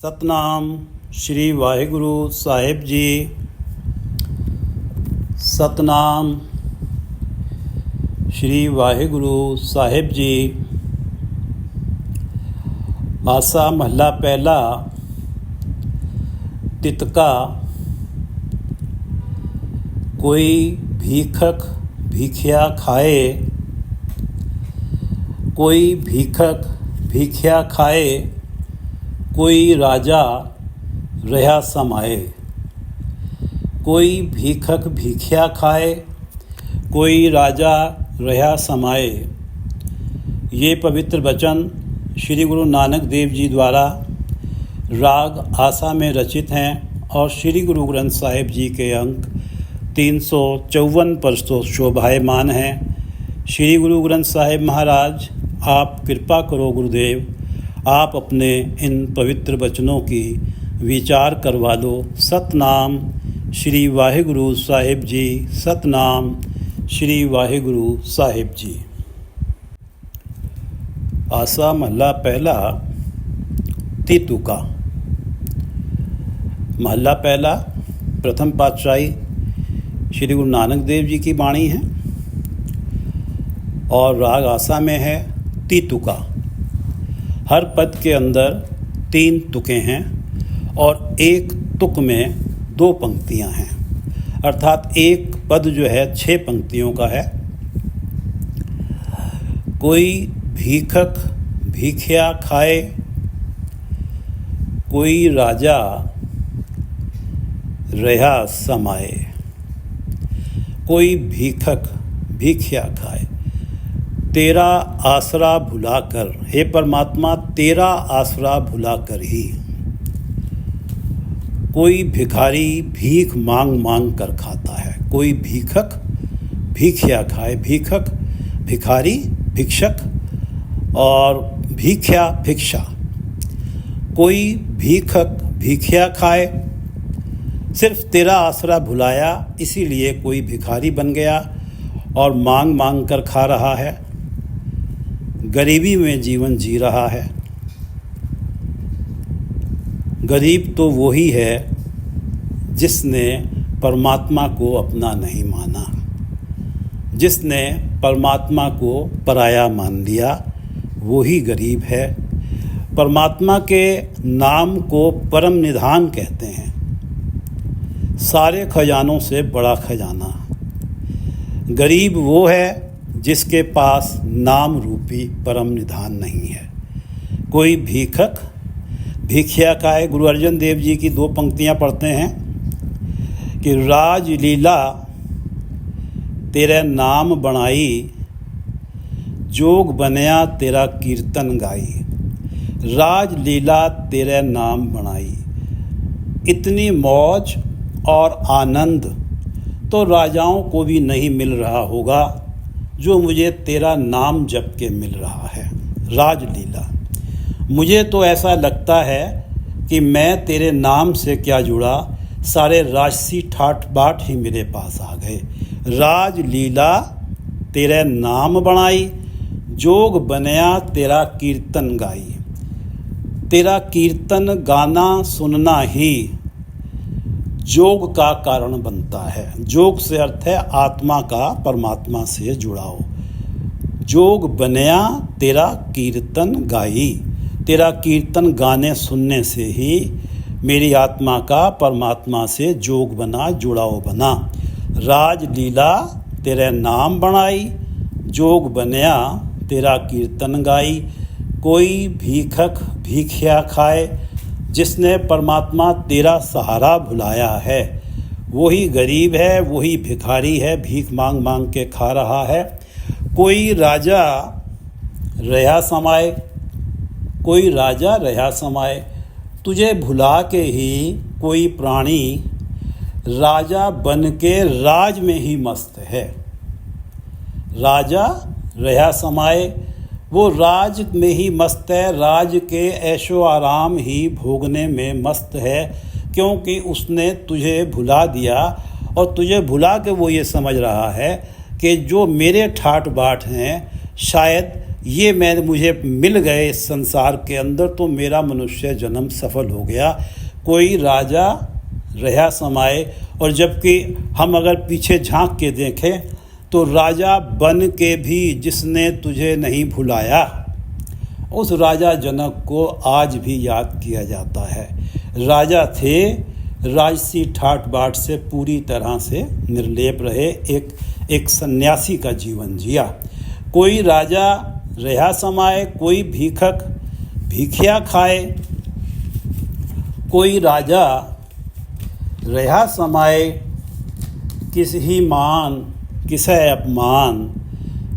सतनाम श्री वाहिगुरु साहिब जी। सतनाम श्री वाहिगुरु साहिब जी। आसा महला पहला तितका। कोई भीखक भीखिया खाए, कोई भीखक भीखिया खाए, कोई राजा रहा समाए। कोई भीखक भीखिया खाए, कोई राजा रहा समाए। ये पवित्र वचन श्री गुरु नानक देव जी द्वारा राग आसा में रचित हैं और श्री गुरु ग्रंथ साहिब जी के अंक 354 पर शोभायमान हैं। श्री गुरु ग्रंथ साहिब महाराज, आप कृपा करो गुरुदेव, आप अपने इन पवित्र वचनों की विचार करवा दो। सतनाम श्री वाहिगुरु साहिब जी। सतनाम श्री वाहिगुरु साहिब जी। आसा महला पहला तितुका। महला पहला प्रथम पातशाही श्री गुरु नानक देव जी की वाणी है और राग आसा में है तितुका। हर पद के अंदर 3 तुकें हैं और एक तुक में 2 पंक्तियां हैं, अर्थात एक पद जो है 6 पंक्तियों का है। कोई भीखक भीखिया खाए, कोई राजा रहा समाए। कोई भीखक भीखिया खाए, तेरा आसरा भुलाकर, हे परमात्मा तेरा आसरा भुलाकर ही। कोई भिखारी भीख मांग मांग कर खाता है। कोई भीखक भीखिया खाए, भीखक भिखारी भिक्षक और भीख्या भिक्षा। कोई भीखक भीखिया खाए, सिर्फ तेरा आसरा भुलाया इसीलिए कोई भिखारी बन गया और मांग मांग कर खा रहा है, गरीबी में जीवन जी रहा है। गरीब तो वही है जिसने परमात्मा को अपना नहीं माना, जिसने परमात्मा को पराया मान लिया, वही गरीब है। परमात्मा के नाम को परम निधान कहते हैं, सारे खजानों से बड़ा खजाना। गरीब वो है जिसके पास नाम रूपी परम निधान नहीं है। कोई भीखक भीखिया खाए। गुरु अर्जन देव जी की 2 पंक्तियां पढ़ते हैं कि राजलीला तेरे नाम बनाई, जोग बनया तेरा कीर्तन गाई। राजलीला तेरे नाम बनाई। इतनी मौज और आनंद तो राजाओं को भी नहीं मिल रहा होगा जो मुझे तेरा नाम जप के मिल रहा है। राजलीला, मुझे तो ऐसा लगता है कि मैं तेरे नाम से क्या जुड़ा, सारे राजसी ठाठ बाट ही मेरे पास आ गए। राजलीला तेरे नाम बनाई, जोग बनया तेरा कीर्तन गाई। तेरा कीर्तन गाना सुनना ही जोग का कारण बनता है। जोग से अर्थ है आत्मा का परमात्मा से जुड़ाव। जोग बनया तेरा कीर्तन गाई। तेरा कीर्तन गाने सुनने से ही मेरी आत्मा का परमात्मा से जोग बना, जुड़ाव बना। राजलीला तेरे नाम बनाई, जोग बनया तेरा कीर्तन गाई। कोई भीखक भीखिया खाए, जिसने परमात्मा तेरा सहारा भुलाया है वही गरीब है, वही भिखारी है, भीख मांग मांग के खा रहा है। कोई राजा रहा समाए, कोई राजा रहा समाए। तुझे भुला के ही कोई प्राणी राजा बन के राज में ही मस्त है। राजा रहा समाए, वो राज में ही मस्त है, राज के ऐशो आराम ही भोगने में मस्त है, क्योंकि उसने तुझे भुला दिया। और तुझे भुला के वो ये समझ रहा है कि जो मेरे ठाट बाट हैं शायद ये मुझे मिल गए इस संसार के अंदर तो मेरा मनुष्य जन्म सफल हो गया। कोई राजा रहा समाए, और जबकि हम अगर पीछे झांक के देखें तो राजा बन के भी जिसने तुझे नहीं भुलाया, उस राजा जनक को आज भी याद किया जाता है। राजा थे, राजसी ठाट बाट से पूरी तरह से निर्लेप रहे, एक सन्यासी का जीवन जिया। कोई राजा रहा समाए, कोई भीखक भीखिया खाए। कोई राजा रहा समाए, किस ही मान किसै अपमान,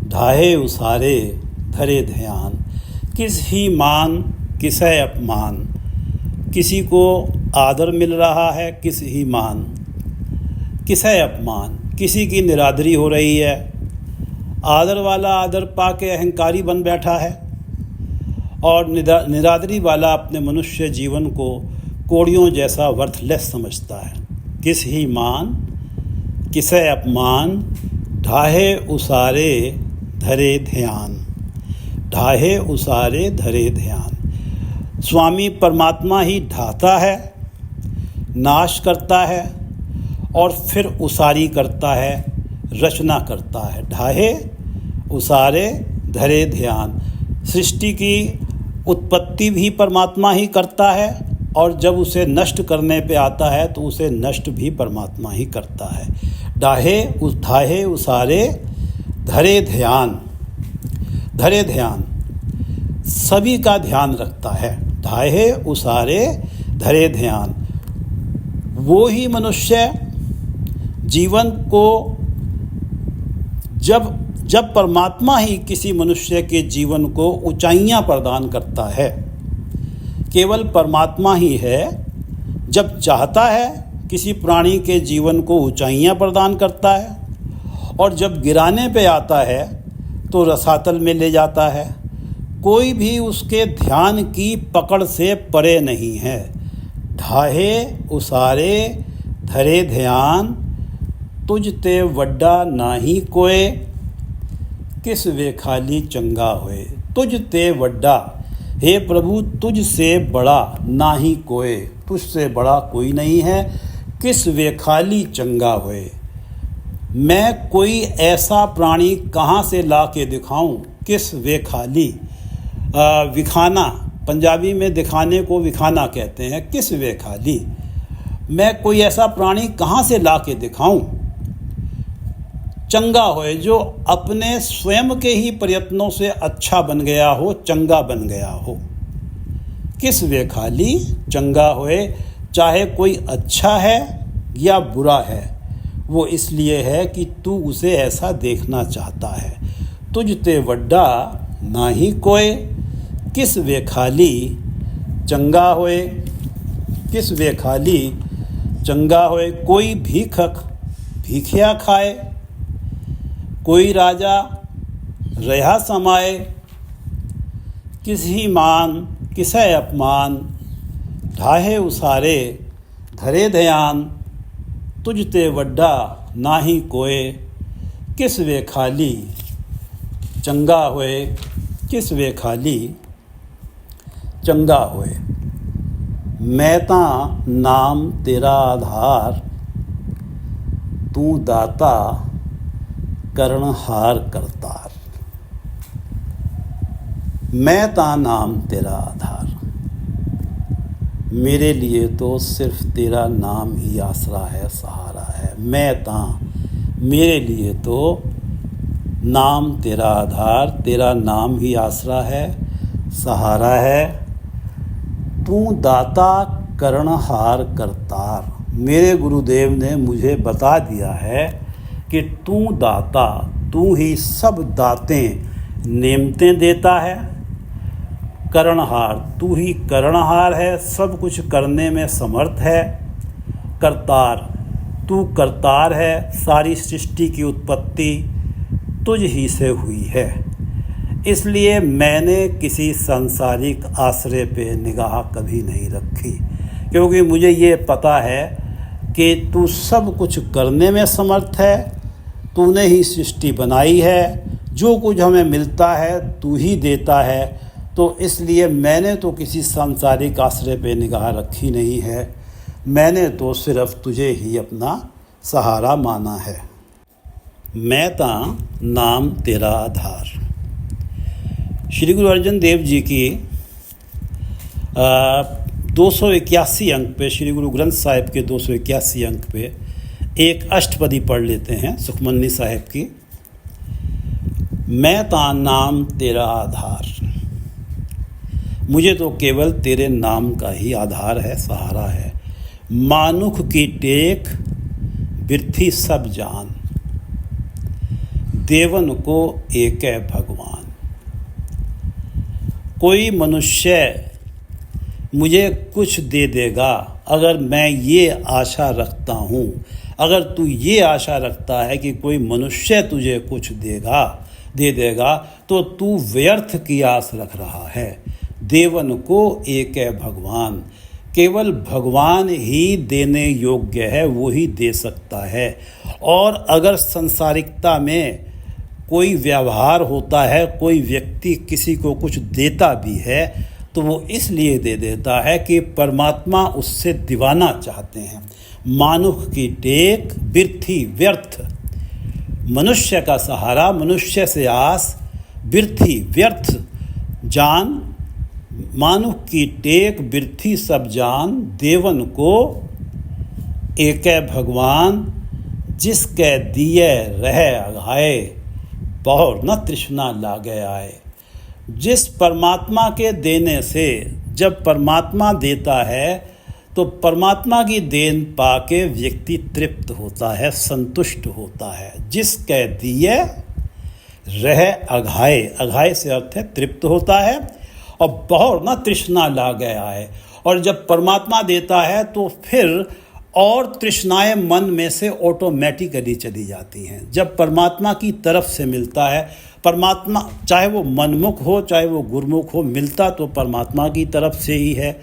ढाहे उसारे धरे ध्यान। किस ही मान किसै अपमान, किसी को आदर मिल रहा है, किस ही मान किसै अपमान, किसी की निरादरी हो रही है। आदर वाला आदर पाके अहंकारी बन बैठा है, और निरादरी वाला अपने मनुष्य जीवन को कोड़ियों जैसा वर्थलेस समझता है। किस ही मान किसै अपमान, ढाहे उसारे धरे ध्यान। ढाहे उसारे धरे ध्यान। स्वामी परमात्मा ही ढाता है, नाश करता है और फिर उसारी करता है, रचना करता है। ढाहे उसारे धरे ध्यान। सृष्टि की उत्पत्ति भी परमात्मा ही करता है, और जब उसे नष्ट करने पे आता है तो उसे नष्ट भी परमात्मा ही करता है। ढाहे उसारे धरे ध्यान। धरे ध्यान सभी का ध्यान रखता है। ढाहे उसारे धरे ध्यान। वो ही मनुष्य जीवन को जब परमात्मा ही किसी मनुष्य के जीवन को ऊंचाइयां प्रदान करता है। केवल परमात्मा ही है जब चाहता है किसी प्राणी के जीवन को ऊंचाइयां प्रदान करता है, और जब गिराने पे आता है तो रसातल में ले जाता है। कोई भी उसके ध्यान की पकड़ से परे नहीं है। ढाहे उसारे धरे ध्यान, तुझ ते वड्डा नाही कोय, किस वे खाली चंगा होए। तुझ ते वड्डा, हे प्रभु तुझ से बड़ा नाही कोय, तुझसे बड़ा कोई नहीं है। किस वे खाली चंगा होए। मैं कोई ऐसा प्राणी कहाँ से ला के दिखाऊं। किस वे खाली, विखाना, पंजाबी में दिखाने को विखाना कहते हैं। किस वे खाली, मैं कोई ऐसा प्राणी कहाँ से ला के दिखाऊं चंगा होए, जो अपने स्वयं के ही प्रयत्नों से अच्छा बन गया हो, चंगा बन गया हो। किस वे खाली चंगा होए। चाहे कोई अच्छा है या बुरा है, वो इसलिए है कि तू उसे ऐसा देखना चाहता है। तुझ ते वड्डा नाही कोय, किस वे खाली चंगा होए। किस वे खाली चंगा होए। कोई भीखक भीखिया खाए। कोई राजा रहा समाए, किस ही मान किसै अपमान, ढाहे उसारे धरे ध्यान। तुझ ते वड्डा नाही कोय, किस वे खाली चंगा होए। किस वे खाली चंगा होए। मैं तां नाम तेरा आधार, तू दाता करणहार करतार। मैं तां नाम तेरा आधार, मेरे लिए तो सिर्फ तेरा नाम ही आसरा है, सहारा है। मैं तां, मेरे लिए तो नाम तेरा आधार, तेरा नाम ही आसरा है, सहारा है। तू दाता करणहार करतार। मेरे गुरुदेव ने मुझे बता दिया है कि तू दाता, तू ही सब दातें नेमतें देता है। करणहार, तू ही करणहार है, सब कुछ करने में समर्थ है। करतार, तू करतार है, सारी सृष्टि की उत्पत्ति तुझ ही से हुई है। इसलिए मैंने किसी सांसारिक आश्रय पे निगाह कभी नहीं रखी, क्योंकि मुझे ये पता है कि तू सब कुछ करने में समर्थ है। तूने ही सृष्टि बनाई है, जो कुछ हमें मिलता है तू ही देता है, तो इसलिए मैंने तो किसी सांसारिक आश्रय पे निगाह रखी नहीं है, मैंने तो सिर्फ तुझे ही अपना सहारा माना है। मैं तां नाम तेरा आधार। श्री गुरु अर्जन देव जी की 281 अंक पे, श्री गुरु ग्रंथ साहिब के 281 अंक पे एक अष्टपदी पढ़ लेते हैं सुखमनी साहिब की। मैं तां नाम तेरा आधार, मुझे तो केवल तेरे नाम का ही आधार है, सहारा है। मानुख की टेक बिरथी सब जान, देवन को एक है भगवान। कोई मनुष्य मुझे कुछ दे देगा अगर मैं ये आशा रखता हूँ, अगर तू ये आशा रखता है कि कोई मनुष्य तुझे कुछ दे देगा तो तू व्यर्थ की आस रख रहा है। देवन को एक है भगवान, केवल भगवान ही देने योग्य है, वो ही दे सकता है। और अगर संसारिकता में कोई व्यवहार होता है, कोई व्यक्ति किसी को कुछ देता भी है, तो वो इसलिए दे देता है कि परमात्मा उससे दीवाना चाहते हैं। मानुख की टेक बिरथी व्यर्थ, मनुष्य का सहारा, मनुष्य से आस, बिरथी व्यर्थ जान। मानुख की टेक बिरथी सब जान, देवन को एक भगवान। जिसके दिए रहे अघाए, बहुर न तृष्णा लागे आए। जिस परमात्मा के देने से, जब परमात्मा देता है तो परमात्मा की देन पाके व्यक्ति तृप्त होता है, संतुष्ट होता है। जिसके दिए रहे अघाए, अघाए से अर्थ है तृप्त होता है। और बहुर न तृष्णा लागे आए, और जब परमात्मा देता है तो फिर और तृष्णाएं मन में से ऑटोमेटिकली चली जाती हैं। जब परमात्मा की तरफ से मिलता है, परमात्मा चाहे वो मनमुख हो चाहे वो गुरमुख हो, मिलता तो परमात्मा की तरफ से ही है।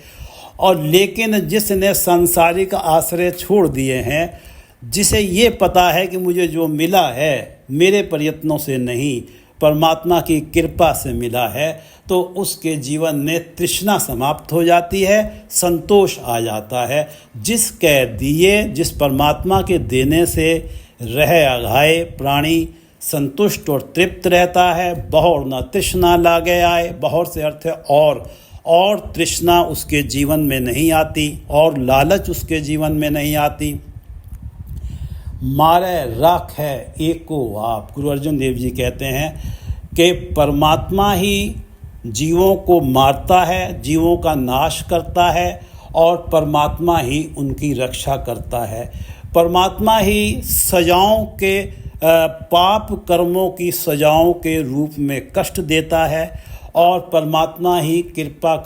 और लेकिन जिसने सांसारिक आश्रय छोड़ दिए हैं, जिसे ये पता है कि मुझे जो मिला है मेरे प्रयत्नों से नहीं, परमात्मा की कृपा से मिला है, तो उसके जीवन में तृष्णा समाप्त हो जाती है, संतोष आ जाता है। जिसके दिए, जिस परमात्मा के देने से रहे अघाए प्राणी संतुष्ट और तृप्त रहता है। बहुर न तृष्णा लागे आए, बहुर से अर्थ है और तृष्णा उसके जीवन में नहीं आती, और लालच उसके जीवन में नहीं आती। मारे राख है एको आप, गुरु अर्जुन देव जी कहते हैं कि परमात्मा ही जीवों को मारता है, जीवों का नाश करता है, और परमात्मा ही उनकी रक्षा करता है। परमात्मा ही सजाओं के, पाप कर्मों की सजाओं के रूप में कष्ट देता है, और परमात्मा ही कृपा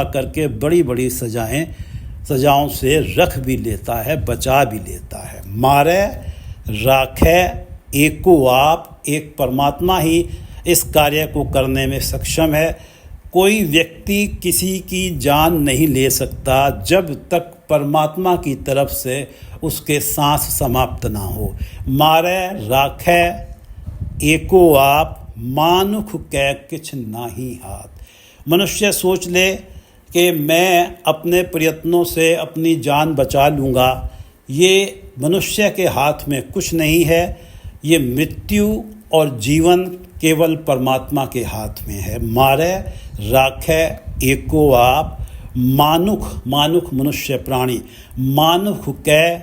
करके बड़ी बड़ी सजाओं से रख भी लेता है, बचा भी लेता है। मारे राखे एको आप, एक परमात्मा ही इस कार्य को करने में सक्षम है। कोई व्यक्ति किसी की जान नहीं ले सकता जब तक परमात्मा की तरफ से उसके सांस समाप्त ना हो। मारे राखे एको आप, मानुख कै किछ नाही हाथ। मनुष्य सोच ले कि मैं अपने प्रयत्नों से अपनी जान बचा लूँगा, ये मनुष्य के हाथ में कुछ नहीं है। ये मृत्यु और जीवन केवल परमात्मा के हाथ में है। मारे राखे एको आप, मानुख मनुष्य प्राणी, मानुख कै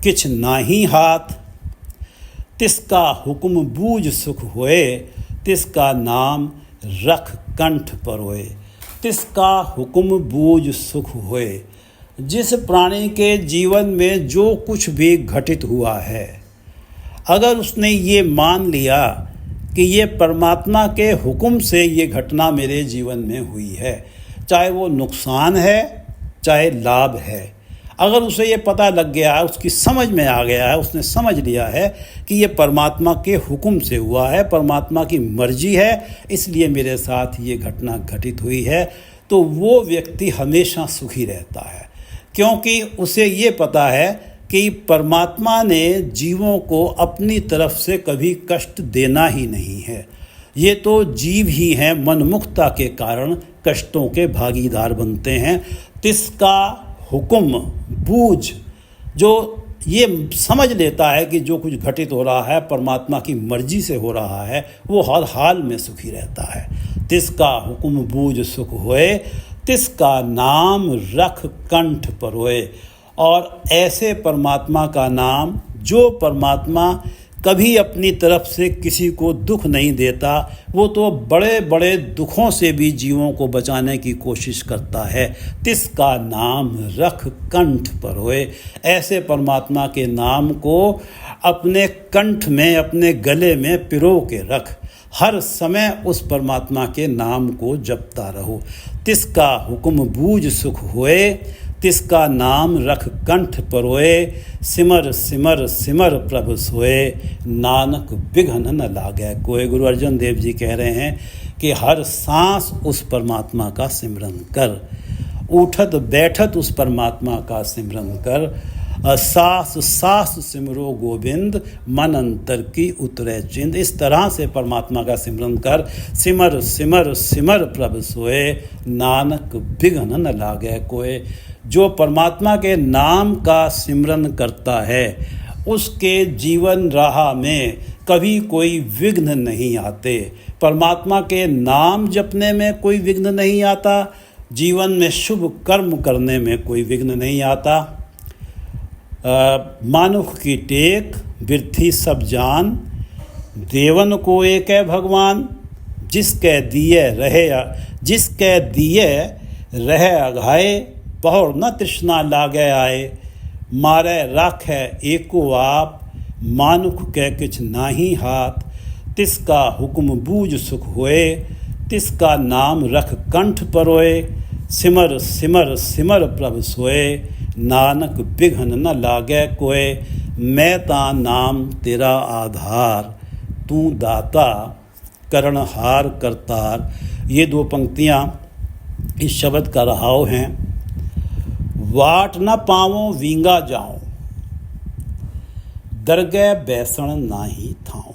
किछ नाही हाथ। तिसका हुक्म बूझ सुख होए, तिसका नाम रख कंठ पर होए। तिसका हुक्म बूझ सुख होए। जिस प्राणी के जीवन में जो कुछ भी घटित हुआ है, अगर उसने ये मान लिया कि ये परमात्मा के हुक्म से ये घटना मेरे जीवन में हुई है, चाहे वो नुकसान है चाहे लाभ है, अगर उसे ये पता लग गया है, उसकी समझ में आ गया है, उसने समझ लिया है कि ये परमात्मा के हुक्म से हुआ है, परमात्मा की मर्जी है, इसलिए मेरे साथ ये घटना घटित हुई है, तो वो व्यक्ति हमेशा सुखी रहता है। क्योंकि उसे ये पता है कि परमात्मा ने जीवों को अपनी तरफ से कभी कष्ट देना ही नहीं है। ये तो जीव ही हैं मनमुखता के कारण कष्टों के भागीदार बनते हैं। तिसका हुक्म बूझ, जो ये समझ लेता है कि जो कुछ घटित हो रहा है परमात्मा की मर्जी से हो रहा है, वो हर हाल में सुखी रहता है। तिसका हुक्म बूझ सुख होए, तिसका नाम रख कंठ पर होए। और ऐसे परमात्मा का नाम, जो परमात्मा कभी अपनी तरफ से किसी को दुख नहीं देता, वो तो बड़े बड़े दुखों से भी जीवों को बचाने की कोशिश करता है। तिसका नाम रख कंठ पर होए। ऐसे परमात्मा के नाम को अपने कंठ में, अपने गले में पिरो के रख। हर समय उस परमात्मा के नाम को जपता रहो। तिसका हुक्म बूझ सुख होए, तिसका नाम रख कंठ परोए। सिमर सिमर सिमर प्रभु सोए, नानक बिघन न लागे कोई। गुरु अर्जन देव जी कह रहे हैं कि हर सांस उस परमात्मा का सिमरन कर, उठत बैठत उस परमात्मा का सिमरन कर। सास सास सिमरो गोविंद, मन अंतर की उतरे चिंद। इस तरह से परमात्मा का सिमरन कर। सिमर सिमर सिमर प्रभु सोए, नानक बिघन न लागे कोई। जो परमात्मा के नाम का सिमरन करता है, उसके जीवन राह में कभी कोई विघ्न नहीं आते। परमात्मा के नाम जपने में कोई विघ्न नहीं आता, जीवन में शुभ कर्म करने में कोई विघ्न नहीं आता। मानुख की टेक बिरथी सब जान, देवन को एक है भगवान। जिसके दिए रहे अघाए, बहुर न तृष्णा लागे आए। मारे राखे एको आप, मानुख के किछ नाही हाथ। तिसका हुक्म बूझ सुख होए, तिसका नाम रख कंठ परोए। सिमर सिमर सिमर प्रभु सोए, नानक बिघन न लागे कोय। मैं ता नाम तेरा आधार, तू दाता करणहार करतार। ये दो पंक्तियाँ इस शब्द का रहाव हैं। वाट न पावों वींगा जाऊं, दरगह बैसण नाही थाऊं।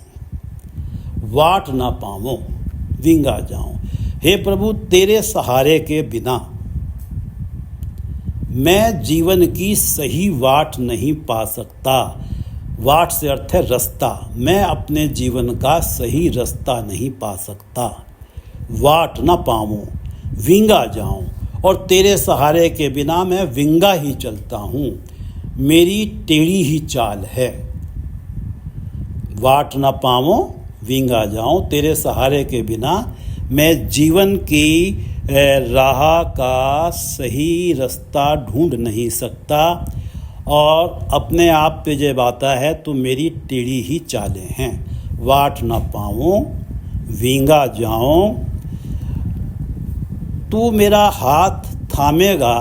वाट न पावों वींगा जाऊं। हे प्रभु, तेरे सहारे के बिना मैं जीवन की सही वाट नहीं पा सकता। वाट से अर्थ है रास्ता। मैं अपने जीवन का सही रास्ता नहीं पा सकता। वाट न पाऊं वींगा जाऊं, और तेरे सहारे के बिना मैं विंगा ही चलता हूँ। मेरी टेढ़ी ही चाल है। वाट न पाऊं विंगा जाऊं, तेरे सहारे के बिना मैं जीवन की राह का सही रास्ता ढूंढ नहीं सकता। और अपने आप पे जब आता है तो मेरी टेढ़ी ही चालें हैं। वाट न पाऊं विंगा जाऊं, तू मेरा हाथ थामेगा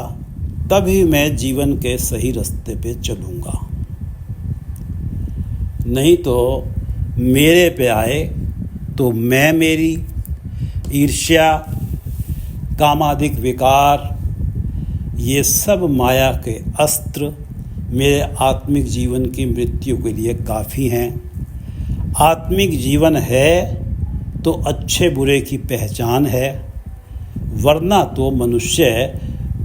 तभी मैं जीवन के सही रास्ते पे चलूँगा। नहीं तो मेरे पे आए तो मैं मेरी ईर्ष्या, कामादिक विकार, ये सब माया के अस्त्र मेरे आत्मिक जीवन की मृत्यु के लिए काफ़ी हैं। आत्मिक जीवन है तो अच्छे बुरे की पहचान है, वरना तो मनुष्य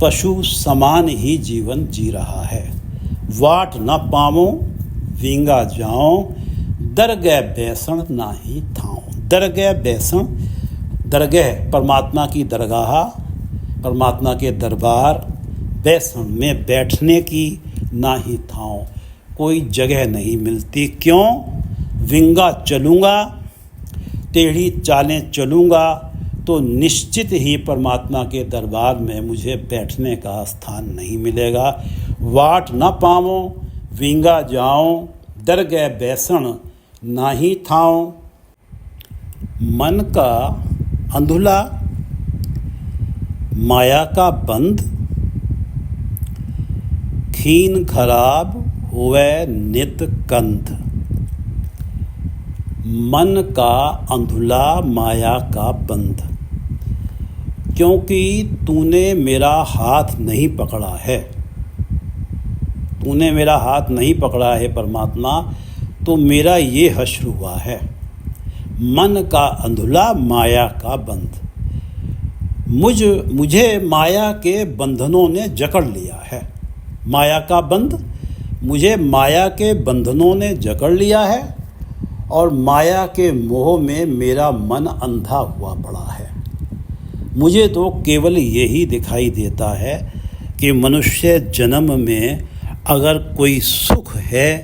पशु समान ही जीवन जी रहा है। वाट न पावों वींगा जाऊं, दरगह बैसण नाही थाऊं। दरगह बैसण, दरगह परमात्मा की दरगाह, परमात्मा के दरबार। बैसण में बैठने की नाही थाऊं, कोई जगह नहीं मिलती। क्यों? विंगा चलूँगा, टेढ़ी चालें चलूँगा तो निश्चित ही परमात्मा के दरबार में मुझे बैठने का स्थान नहीं मिलेगा। वाट न पावों विंगा जाऊं, दरगह बैसण नाही थाऊं। मन का अंधुला, माया का बंध, खीन खराब हुए नित कंध। मन का अंधुला, माया का बंध, क्योंकि तूने मेरा हाथ नहीं पकड़ा है। तूने मेरा हाथ नहीं पकड़ा है परमात्मा, तो मेरा ये हश्र हुआ है। मन का अंधुला माया का बंध, मुझे माया के बंधनों ने जकड़ लिया है। माया का बंध, मुझे माया के बंधनों ने जकड़ लिया है और माया के मोह में मेरा मन अंधा हुआ पड़ा है। मुझे तो केवल यही दिखाई देता है कि मनुष्य जन्म में अगर कोई सुख है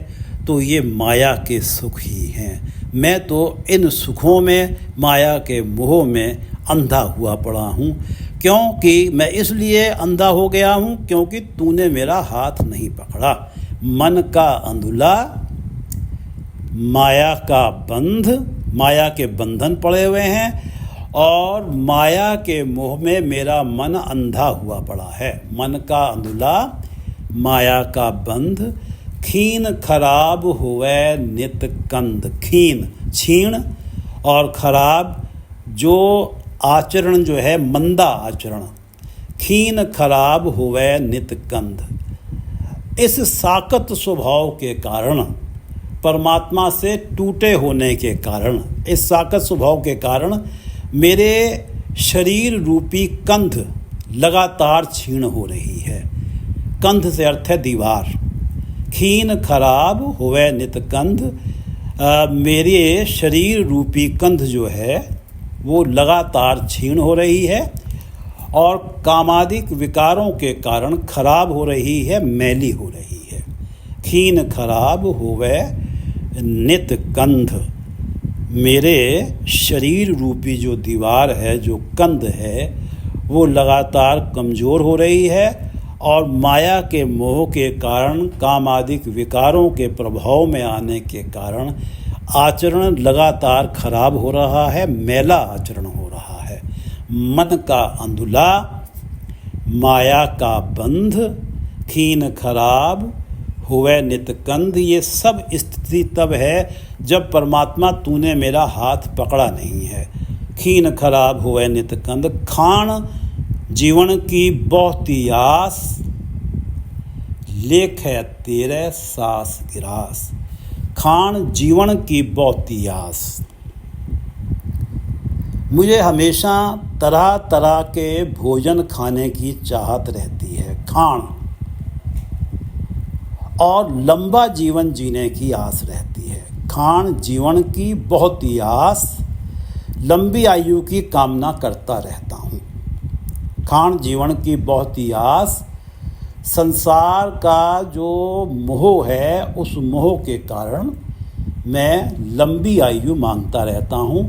तो ये माया के सुख ही हैं। मैं तो इन सुखों में, माया के मोह में अंधा हुआ पड़ा हूँ। क्योंकि मैं इसलिए अंधा हो गया हूँ क्योंकि तूने मेरा हाथ नहीं पकड़ा। मन का अंधुला, माया का बंध, माया के बंधन पड़े हुए हैं और माया के मोह में मेरा मन अंधा हुआ पड़ा है। मन का अंधुला, माया का बंध, खीन खराब हुए नित कंद। खीन छीण और खराब जो आचरण जो है, मंदा आचरण। खीन खराब हुए नित कंद। इस साकत स्वभाव के कारण, परमात्मा से टूटे होने के कारण, इस साकत स्वभाव के कारण मेरे शरीर रूपी कंध लगातार छीण हो रही है। कंध से अर्थ है दीवार। खीन खराब हुए नित कंध, मेरे शरीर रूपी कंध जो है वो लगातार छीण हो रही है और कामादिक विकारों के कारण खराब हो रही है, मैली हो रही है। खीन खराब हुए नित कंध, मेरे शरीर रूपी जो दीवार है, जो कंध है, वो लगातार कमज़ोर हो रही है और माया के मोह के कारण, कामादिक विकारों के प्रभाव में आने के कारण आचरण लगातार खराब हो रहा है, मैला आचरण हो रहा है। मन का अंधुला, माया का बंध, खीन खराब हुए नित कंध, ये सब स्थिति तब है जब परमात्मा तूने मेरा हाथ पकड़ा नहीं है। खीन खराब हुए नित कंध, खान जीवन की बहुती आस, लेख है तेरे सास गिरास। खान जीवन की बहुती आस, मुझे हमेशा तरह तरह के भोजन खाने की चाहत रहती है। खान और लंबा जीवन जीने की आस रहती है। खान जीवन की बहुती आस, लंबी आयु की कामना करता रहता हूँ। खान जीवन की बहुती आस, संसार का जो मोह है उस मोह के कारण मैं लंबी आयु मांगता रहता हूँ।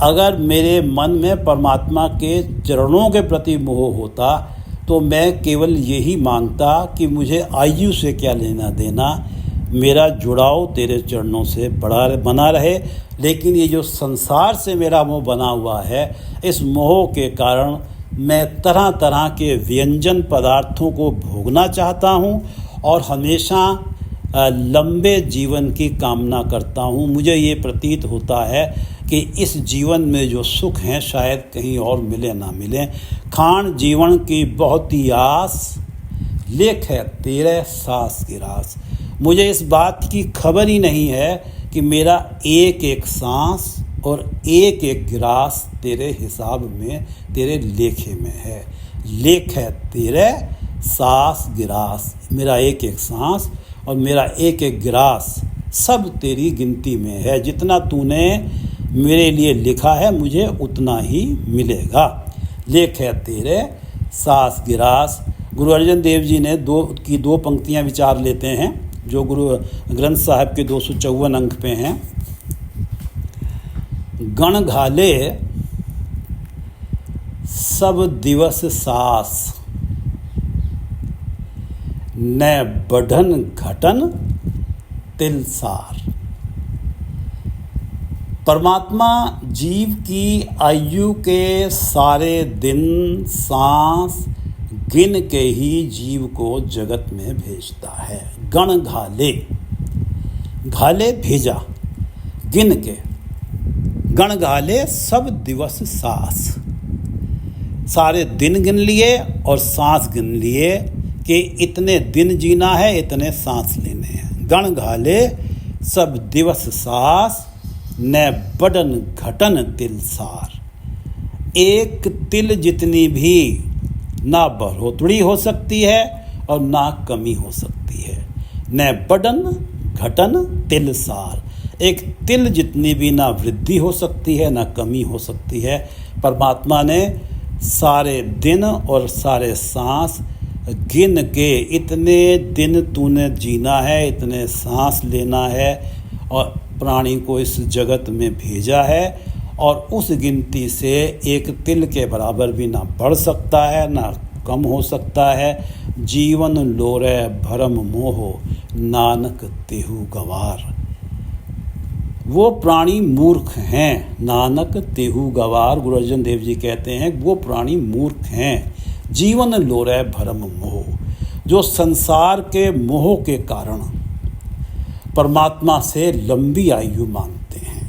अगर मेरे मन में परमात्मा के चरणों के प्रति मोह होता तो मैं केवल यही मांगता कि मुझे आयु से क्या लेना देना, मेरा जुड़ाव तेरे चरणों से बना रहे। लेकिन ये जो संसार से मेरा मोह बना हुआ है, इस मोह के कारण मैं तरह तरह के व्यंजन पदार्थों को भोगना चाहता हूँ और हमेशा लंबे जीवन की कामना करता हूँ। मुझे ये प्रतीत होता है कि इस जीवन में जो सुख हैं शायद कहीं और मिले ना मिले। खान जीवन की बहुती आस, लेख है तेरे सास गिरास। मुझे इस बात की खबर ही नहीं है कि मेरा एक एक सांस और एक एक गिरास तेरे हिसाब में, तेरे लेखे में है। लेख है तेरे सास गिरास, मेरा एक एक सांस और मेरा एक एक गिरास सब तेरी गिनती में है। जितना तूने मेरे लिए लिखा है मुझे उतना ही मिलेगा। लेख है तेरे सास गिरास। गुरु अर्जन देव जी ने दो पंक्तियां विचार लेते हैं जो गुरु ग्रंथ साहिब के 254 अंक पे हैं। गण घाले सब दिवस सास, न बढ़न घटन तिलसार। परमात्मा जीव की आयु के सारे दिन सांस गिन के ही जीव को जगत में भेजता है। गण घाले, घाले भेजा, गिन के। गण घाले सब दिवस सास, सारे दिन गिन लिए और सांस गिन लिए कि इतने दिन जीना है, इतने सांस लेने हैं। गण घाले सब दिवस सास, न बडन घटन तिल सार। एक तिल जितनी भी ना बढ़ोतरी हो सकती है और ना कमी हो सकती है। न बडन घटन तिल सार, एक तिल जितनी भी ना वृद्धि हो सकती है ना कमी हो सकती है। परमात्मा ने सारे दिन और सारे सांस गिन के, इतने दिन तूने जीना है, इतने सांस लेना है और प्राणी को इस जगत में भेजा है, और उस गिनती से एक तिल के बराबर भी ना बढ़ सकता है ना कम हो सकता है। जीवन लोरे भरम मोह, नानक तेहु गवार। वो प्राणी मूर्ख हैं, नानक तेहु गवार। गुरु अर्जन देव जी कहते हैं वो प्राणी मूर्ख हैं। जीवन लोरे भरम मोह, जो संसार के मोह के कारण परमात्मा से लंबी आयु मांगते हैं।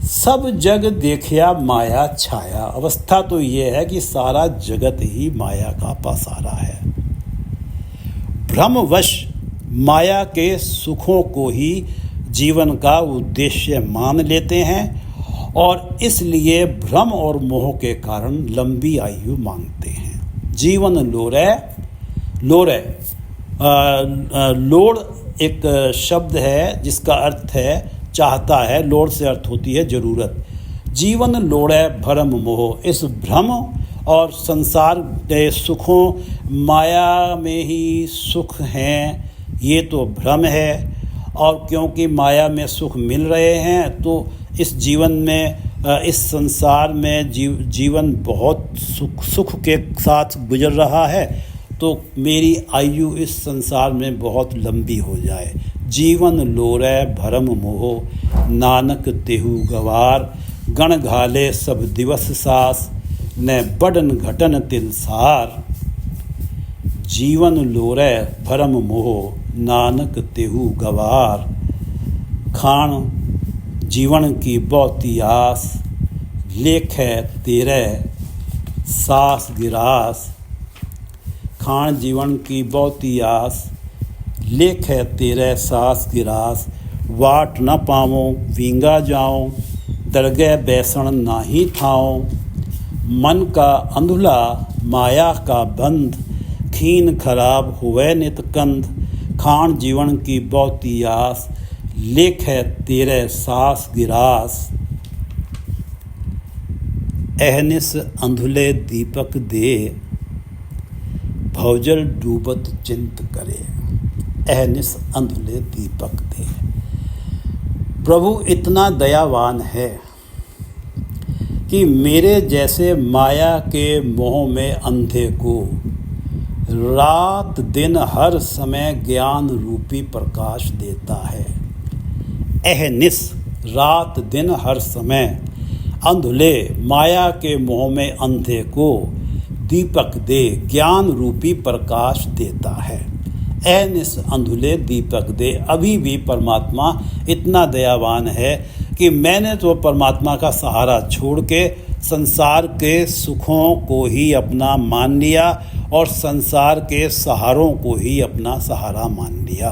सब जग देखिया माया छाया, अवस्था तो ये है कि सारा जगत ही माया का पसारा है। भ्रमवश माया के सुखों को ही जीवन का उद्देश्य मान लेते हैं और इसलिए भ्रम और मोह के कारण लंबी आयु मांगते हैं। जीवन लोरे, लोरे लोड़ एक शब्द है जिसका अर्थ है चाहता है, लोड़ से अर्थ होती है जरूरत। जीवन लोड़े भरम मोह, इस भ्रम और संसार के सुखों, माया में ही सुख हैं, ये तो भ्रम है। और क्योंकि माया में सुख मिल रहे हैं तो इस जीवन में, इस संसार में जीवन बहुत सुख के साथ गुजर रहा है, तो मेरी आयु इस संसार में बहुत लंबी हो जाए। जीवन लोरे भरम मोह, नानक तेहु गवार। गण घाले सब दिवस सास, न बडन घटन तिल सार। जीवन लोरे भरम मोह, नानक तेहु गवार। खान जीवन की बहुती आस, लेख है तेरे सास गिरास। खान जीवन की बहुती आस, लेख है तेरे सास गिरास। वाट न पावों वींगा जाऊं, दरगह बैसण नाही थाऊं। मन का अंधुला माया का बंध, खीन खराब हुए नितकंद। खान जीवन की बहुती आस, लेख है तेरे सास गिरास। अहनिस अंधुले दीपक दे, भवजल डूबत चिंत करे। अहनिस अंधुले दीपक दे। प्रभु इतना दयावान है कि मेरे जैसे माया के मोह में अंधे को रात दिन हर समय ज्ञान रूपी प्रकाश देता है। अहनिस, रात दिन हर समय, अंधुले माया के मोह में अंधे को दीपक दे, ज्ञान रूपी प्रकाश देता है। अहनिस अंधुले दीपक दे। अभी भी परमात्मा इतना दयावान है कि मैंने तो परमात्मा का सहारा छोड़ के संसार के सुखों को ही अपना मान लिया और संसार के सहारों को ही अपना सहारा मान लिया।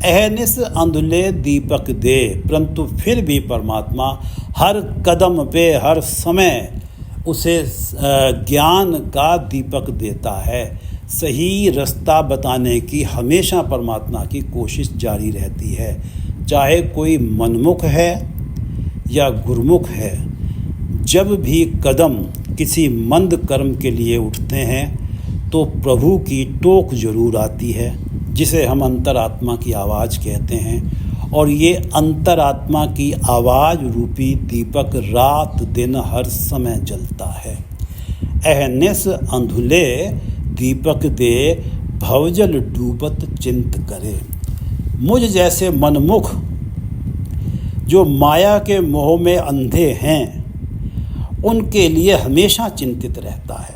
अहनिस अंधुले दीपक दे, परंतु फिर भी परमात्मा हर कदम पे हर समय उसे ज्ञान का दीपक देता है। सही रास्ता बताने की हमेशा परमात्मा की कोशिश जारी रहती है। चाहे कोई मनमुख है या गुरमुख है, जब भी कदम किसी मंद कर्म के लिए उठते हैं तो प्रभु की टोक जरूर आती है, जिसे हम अंतरात्मा की आवाज़ कहते हैं। और ये अंतरात्मा की आवाज़ रूपी दीपक रात दिन हर समय जलता है। अहनिस अंधुले दीपक दे, भवजल डूबत चिंत करे। मुझ जैसे मनमुख जो माया के मोह में अंधे हैं, उनके लिए हमेशा चिंतित रहता है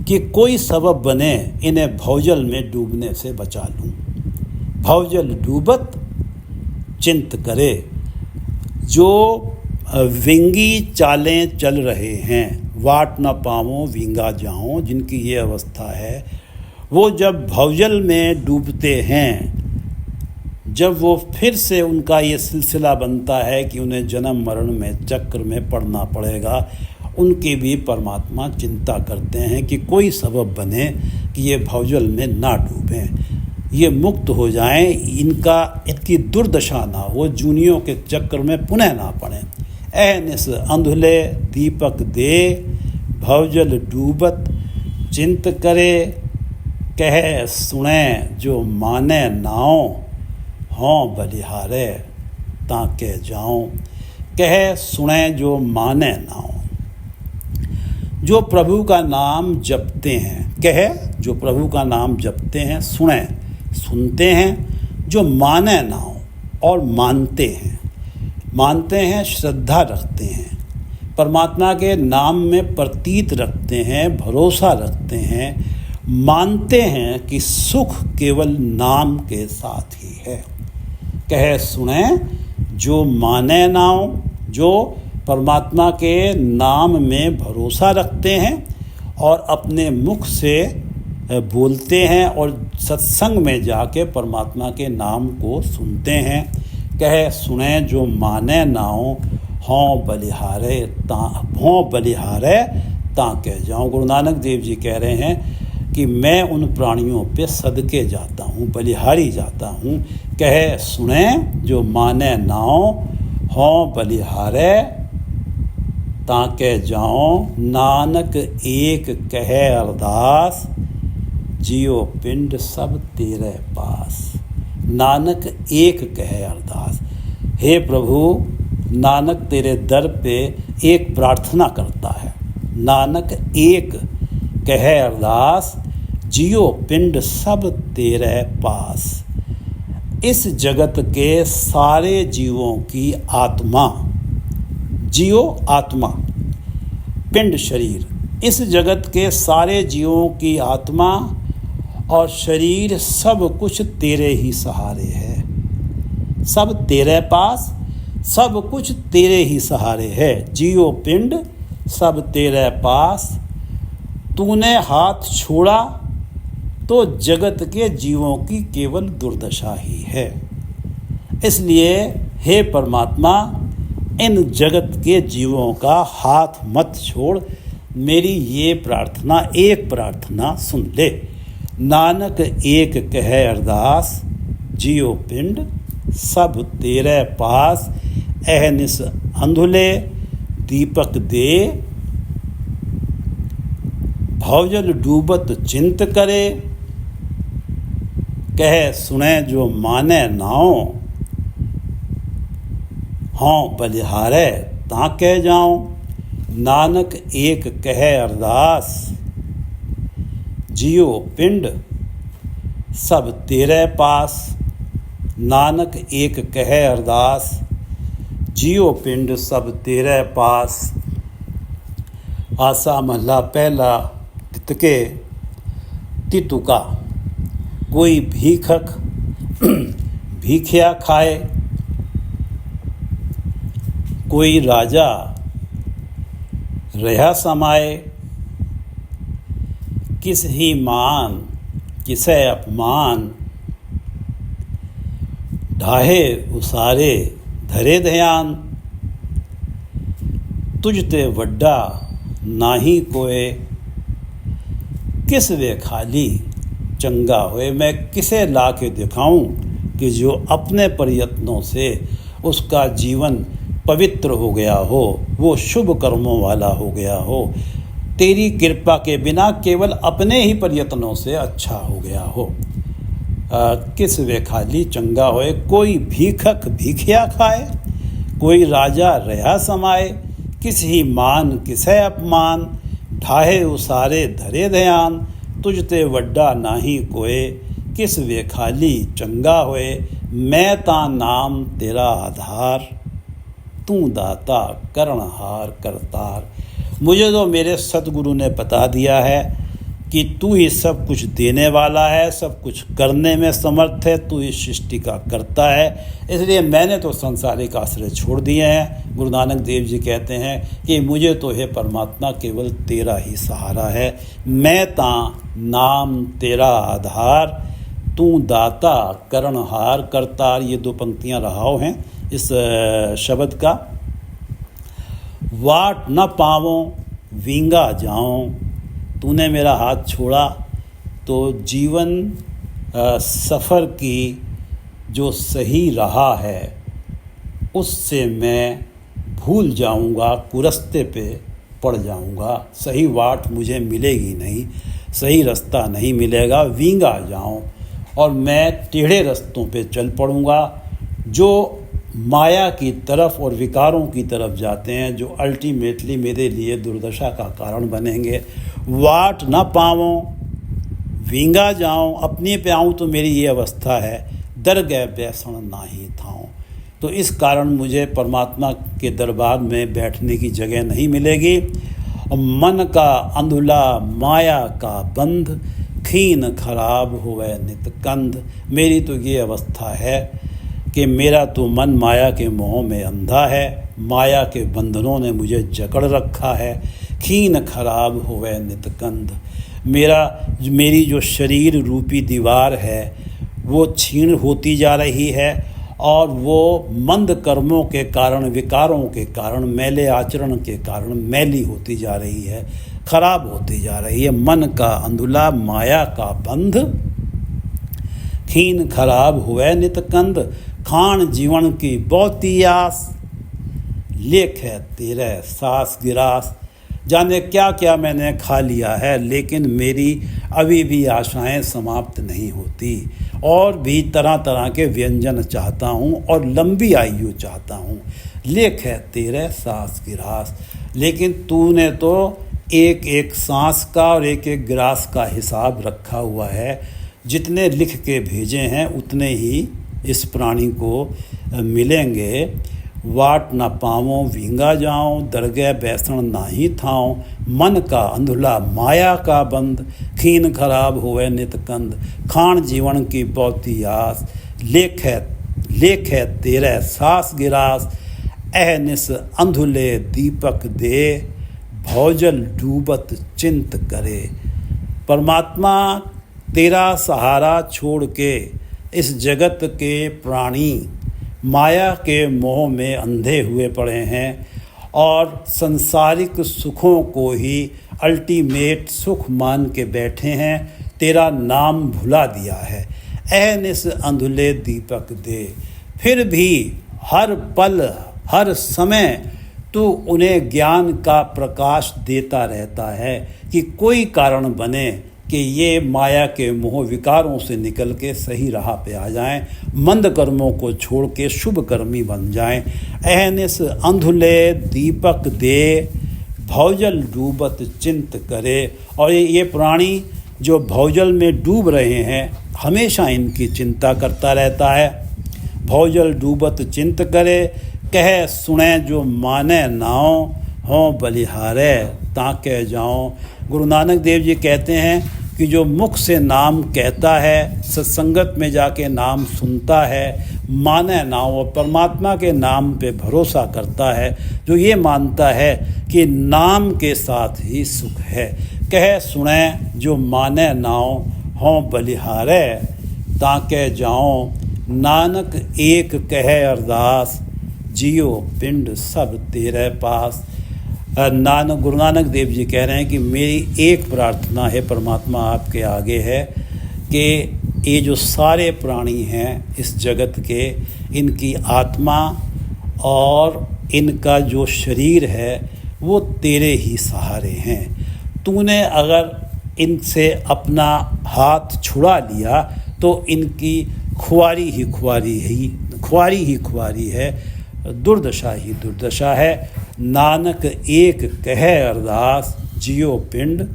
कि कोई सबब बने इन्हें भवजल में डूबने से बचा लूं। भवजल डूबत चिंत करे। जो विंगी चालें चल रहे हैं, वाट न पाऊं विंगा जाऊं, जिनकी ये अवस्था है, वो जब भवजल में डूबते हैं, जब वो फिर से उनका ये सिलसिला बनता है कि उन्हें जन्म मरण में चक्र में पड़ना पड़ेगा, उनकी भी परमात्मा चिंता करते हैं कि कोई सबब बने कि ये भवजल में ना डूबें, ये मुक्त हो जाएं, इनकी दुर्दशा ना हो, जूनियों के चक्र में पुनः ना पड़ें। ऐनिस अंधुले दीपक दे, भवजल डूबत चिंत करे, कह सुने जो माने नाओ, हों बलिहारे ताके जाऊं। कह सुने जो माने नाओ, जो प्रभु का नाम जपते हैं, कहे जो प्रभु का नाम जपते हैं, सुने सुनते हैं, जो माने ना हो और मानते हैं श्रद्धा रखते हैं, परमात्मा के नाम में प्रतीत रखते हैं, भरोसा रखते हैं, मानते हैं कि सुख केवल नाम के साथ ही है। कहे सुने जो माने ना हो, जो परमात्मा के नाम में भरोसा रखते हैं और अपने मुख से बोलते हैं और सत्संग में जाके परमात्मा के नाम को सुनते हैं। कहे सुने जो माने नाओ, हों बलिहारे ताके जाऊँ। गुरु नानक देव जी कह रहे हैं कि मैं उन प्राणियों पे सदके जाता हूँ, बलिहारी जाता हूँ। कहे सुने जो माने नाओ, हों बलिहारे ताके जाओ। नानक एक कहे अरदास, जियो पिंड सब तेरे पास। नानक एक कहे अरदास, हे प्रभु, नानक तेरे दर पे एक प्रार्थना करता है। नानक एक कहे अरदास, जियो पिंड सब तेरे पास। इस जगत के सारे जीवों की आत्मा, जियो आत्मा, पिंड शरीर, इस जगत के सारे जीवों की आत्मा और शरीर सब कुछ तेरे ही सहारे है। सब तेरे पास, सब कुछ तेरे ही सहारे है। जियो पिंड सब तेरे पास, तूने हाथ छोड़ा तो जगत के जीवों की केवल दुर्दशा ही है। इसलिए हे परमात्मा, इन जगत के जीवों का हाथ मत छोड़, मेरी ये प्रार्थना, एक प्रार्थना सुन ले। नानक एक कहे अरदास, जियो पिंड सब तेरे पास। अहनिस अंधुले दीपक दे, भवजल डूबत चिंत करे, कहे सुने जो माने नाओ, हों बलिहारे ताके जाऊं। नानक एक कहे अरदास, जियो पिंड सब तेरे पास। नानक एक कहे अरदास, जियो पिंड सब तेरे पास। आसा महला पहला तितके तितुका। कोई भीखक भीखिया खाए, कोई राजा रहा समाए। किस ही मान किसे अपमान, ढाहे उसारे धरे ध्यान। तुझते वड्डा नाही कोय, किस वे खाली चंगा होए। मैं किसे ला के दिखाऊं कि जो अपने प्रयत्नों से उसका जीवन पवित्र हो गया हो, वो शुभ कर्मों वाला हो गया हो, तेरी कृपा के बिना केवल अपने ही प्रयत्नों से अच्छा हो गया हो। किस वे खाली चंगा होए, कोई भीखक भीखिया खाए, कोई राजा रहा समाए। किस ही मान किसे अपमान, ढाहे उसारे धरे ध्यान। तुझते वड्डा नाही कोय, किस वे खाली चंगा होए। मैं ता नाम तेरा आधार, तू दाता करणहार करतार। मुझे तो मेरे सतगुरु ने बता दिया है कि तू ही सब कुछ देने वाला है, सब कुछ करने में समर्थ है, तू इस सृष्टि का करता है, इसलिए मैंने तो सांसारिक आश्रय छोड़ दिए हैं। गुरु नानक देव जी कहते हैं कि मुझे तो हे परमात्मा केवल तेरा ही सहारा है। मैं तां नाम तेरा आधार, तू दाता करणहार करतार। ये 2 पंक्तियाँ रहाव हैं इस शब्द का। वाट न पावों वींगा जाऊं, तूने मेरा हाथ छोड़ा तो जीवन सफ़र की जो सही राह है उससे मैं भूल जाऊंगा, कुरस्ते पे पड़ जाऊंगा। सही वाट मुझे मिलेगी नहीं, सही रास्ता नहीं मिलेगा, वींगा जाऊं और मैं टेढ़े रास्तों पे चल पड़ूंगा जो माया की तरफ और विकारों की तरफ जाते हैं, जो अल्टीमेटली मेरे लिए दुर्दशा का कारण बनेंगे। वाट न पाऊँ वींगा जाऊँ, अपने पे आऊँ तो मेरी ये अवस्था है, दर गए बैसण नाही थाऊँ। तो इस कारण मुझे परमात्मा के दरबार में बैठने की जगह नहीं मिलेगी। मन का अंधुला माया का बंध, खीन खराब हुए नित कंध। मेरी तो ये अवस्था है कि मेरा तो मन माया के मोह में अंधा है, माया के बंधनों ने मुझे जकड़ रखा है। खीन खराब होवे नितकंद, मेरी जो शरीर रूपी दीवार है वो छीण होती जा रही है और वो मंद कर्मों के कारण, विकारों के कारण, मैले आचरण के कारण मैली होती जा रही है, खराब होती जा रही है। मन का अंधुला माया का बंध, खीन खराब हुए नितकंद। खान जीवन की बहुती आस, लेख है तेरे सास गिरास। जाने क्या क्या मैंने खा लिया है, लेकिन मेरी अभी भी आशाएं समाप्त नहीं होती। और भी तरह तरह के व्यंजन चाहता हूँ और लंबी आयु चाहता हूँ। लेख है तेरे सास गिरास, लेकिन तूने तो एक एक सांस का और एक एक गिरास का हिसाब रखा हुआ है। जितने लिख के भेजे हैं उतने ही इस प्राणी को मिलेंगे। वाट न पावों वींगा जाऊं, दरगह बैसण नाही थाऊं। मन का अंधुला माया का बंद, खीन खराब होवे नितकंद। खान जीवन की बहुती आस, लेख है तेरे सास गिरास। अहनिस अंधुले दीपक दे, भौजल डूबत चिंत करे। परमात्मा तेरा सहारा छोड़ के इस जगत के प्राणी माया के मोह में अंधे हुए पड़े हैं और संसारिक सुखों को ही अल्टीमेट सुख मान के बैठे हैं। तेरा नाम भुला दिया है। ऐनिस अंधुले दीपक दे, फिर भी हर पल हर समय तू उन्हें ज्ञान का प्रकाश देता रहता है कि कोई कारण बने कि ये माया के मोह विकारों से निकल के सही राह पे आ जाएं, मंद कर्मों को छोड़ के शुभ कर्मी बन जाएं। अहनिस अंधुले दीपक दे, भौजल डूबत चिंत करे। और ये प्राणी जो भौजल में डूब रहे हैं हमेशा इनकी चिंता करता रहता है। भौजल डूबत चिंत करे, कह सुने जो माने नाओ, हों बलिहारे ताके जाओ। गुरु नानक देव जी कहते हैं कि जो मुख से नाम कहता है, सत्संगत में जाके नाम सुनता है, माने ना वो परमात्मा के नाम पे भरोसा करता है, जो ये मानता है कि नाम के साथ ही सुख है। कह सुने जो माने नाओ, हों बलिहारे ताके जाओ। नानक एक कहे अरदास, जियो पिंड सब तेरे पास। गुरु नानक देव जी कह रहे हैं कि मेरी एक प्रार्थना है परमात्मा आपके आगे है कि ये जो सारे प्राणी हैं इस जगत के, इनकी आत्मा और इनका जो शरीर है वो तेरे ही सहारे हैं। तूने अगर इनसे अपना हाथ छुड़ा लिया तो इनकी खुआरी ही खुआरी है, दुर्दशा ही दुर्दशा है। नानक एक कहे अरदास, जियो पिंड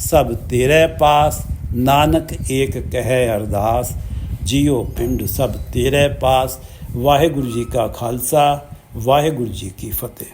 सब तेरे पास। नानक एक कहे अरदास, जियो पिंड सब तेरे पास। वाहिगुरु जी का खालसा, वाहिगुरु जी की फतेह।